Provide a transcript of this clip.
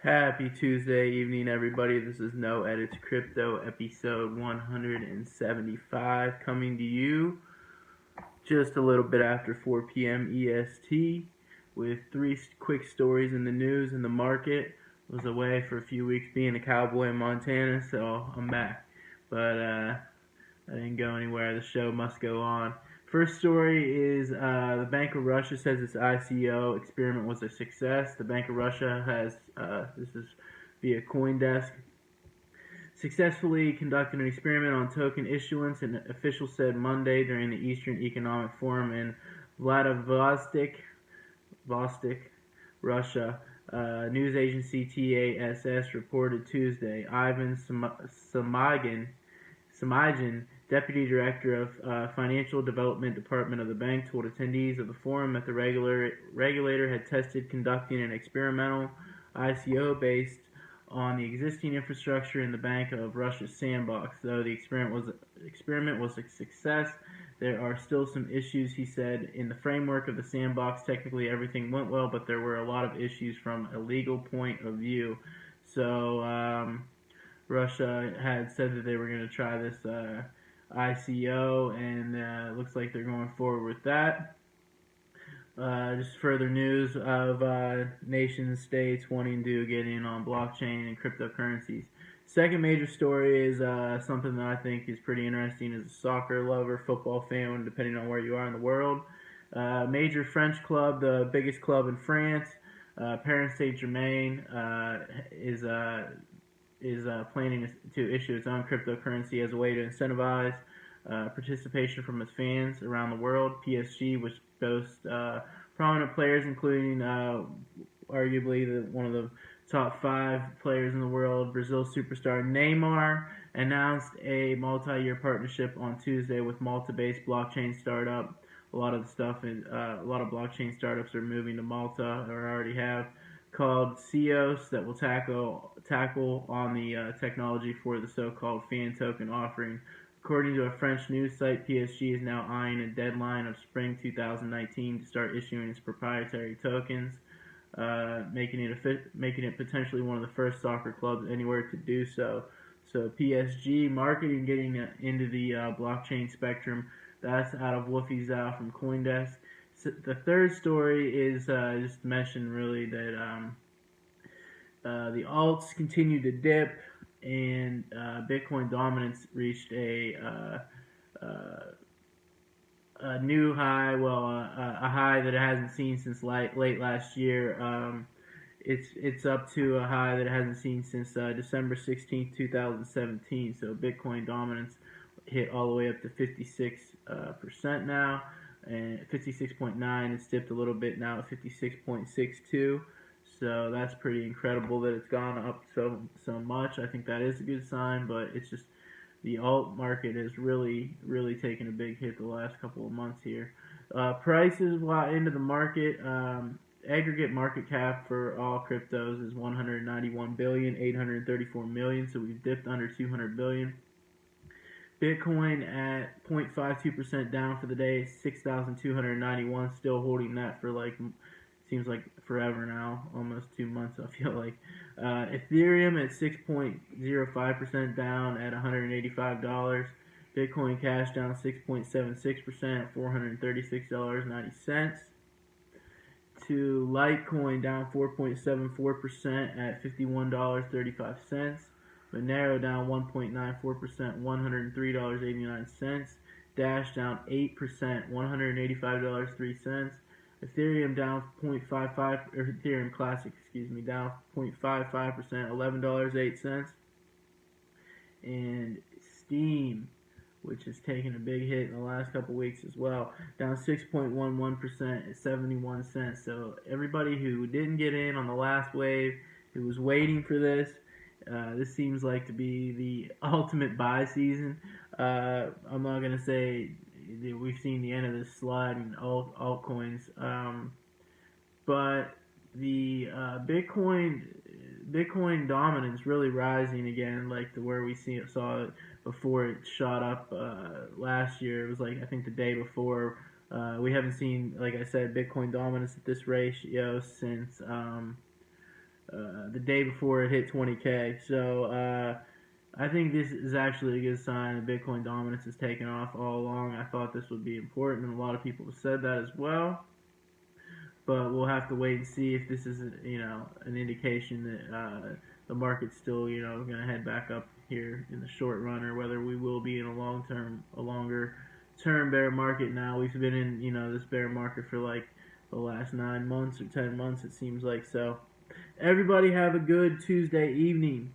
Happy Tuesday evening, everybody. This is No Edits Crypto, episode 175, coming to you just a little bit after 4 p.m. EST with three quick stories in the news and the market. Was away for a few weeks being a cowboy in Montana, so I'm back. But I didn't go anywhere. The show must go on. First story is the Bank of Russia says its ICO experiment was a success. The Bank of Russia has, this is via CoinDesk, successfully conducted an experiment on token issuance, and officials said Monday during the Eastern Economic Forum in Vladivostok, Russia. News agency TASS reported Tuesday. Ivan Samygin, Deputy Director of Financial Development Department of the bank, told attendees of the forum that the regulator had tested conducting an experimental ICO based on the existing infrastructure in the Bank of Russia's sandbox. Though the experiment was a success, there are still some issues, he said. In the framework of the sandbox, technically everything went well, but there were a lot of issues from a legal point of view. So Russia had said that they were going to try this ICO, and looks like they're going forward with that. Just further news of nation states wanting to get in on blockchain and cryptocurrencies. Second major story is something that I think is pretty interesting as a soccer lover, football fan, depending on where you are in the world. Major French club, the biggest club in France, Paris Saint-Germain, is planning to issue its own cryptocurrency as a way to incentivize participation from its fans around the world. PSG, which boasts prominent players, including arguably one of the top 5 players in the world, Brazil superstar Neymar, announced a multi-year partnership on Tuesday with Malta-based blockchain startup. A lot of blockchain startups are moving to Malta, or already have, called CEOs, that will tackle on the technology for the so-called fan token offering. According to a French news site, PSG is now eyeing a deadline of spring 2019 to start issuing its proprietary tokens, making it potentially one of the first soccer clubs anywhere to do so. So PSG marketing getting into the blockchain spectrum. That's out of Wolfie Zhao from CoinDesk. So the third story is just to mention really that the alts continue to dip, and Bitcoin dominance reached a new high, a high that it hasn't seen since late last year. It's up to a high that it hasn't seen since December 16th, 2017. So Bitcoin dominance hit all the way up to 56% now, and 56.9. It's dipped a little bit now at 56.62. So that's pretty incredible that it's gone up so much. I think that is a good sign, but it's just the alt market has really taken a big hit the last couple of months here. Prices into the market. Aggregate market cap for all cryptos is 191,834 million. So we've dipped under 200 billion. Bitcoin at 0.52% down for the day, 6,291. Still holding that for seems like forever now, almost 2 months, I feel like. Ethereum at 6.05% down at $185. Bitcoin Cash down 6.76% at $436.90. To Litecoin down 4.74% at $51.35. Monero down 1.94%, $103.89. Dash down 8%, $185.03. Ethereum down 0.55, or Ethereum Classic, down 0.55%, $11.08. And Steam, which has taken a big hit in the last couple weeks as well, down 6.11% at 71 cents. So everybody who didn't get in on the last wave, who was waiting for this seems like to be the ultimate buy season. I'm not going to say we've seen the end of this slide in altcoins, but the Bitcoin dominance really rising again, like to where we saw it before it shot up last year. It was I think the day before. We haven't seen, like I said, Bitcoin dominance at this ratio since the day before it hit 20K. So I think this is actually a good sign that Bitcoin dominance has taken off all along. I thought this would be important, and a lot of people have said that as well. But we'll have to wait and see if this is, an indication that the market's still, going to head back up here in the short run, or whether we will be in a longer term bear market. Now we've been in, this bear market for like the last 9 months or 10 months, it seems like. So everybody have a good Tuesday evening.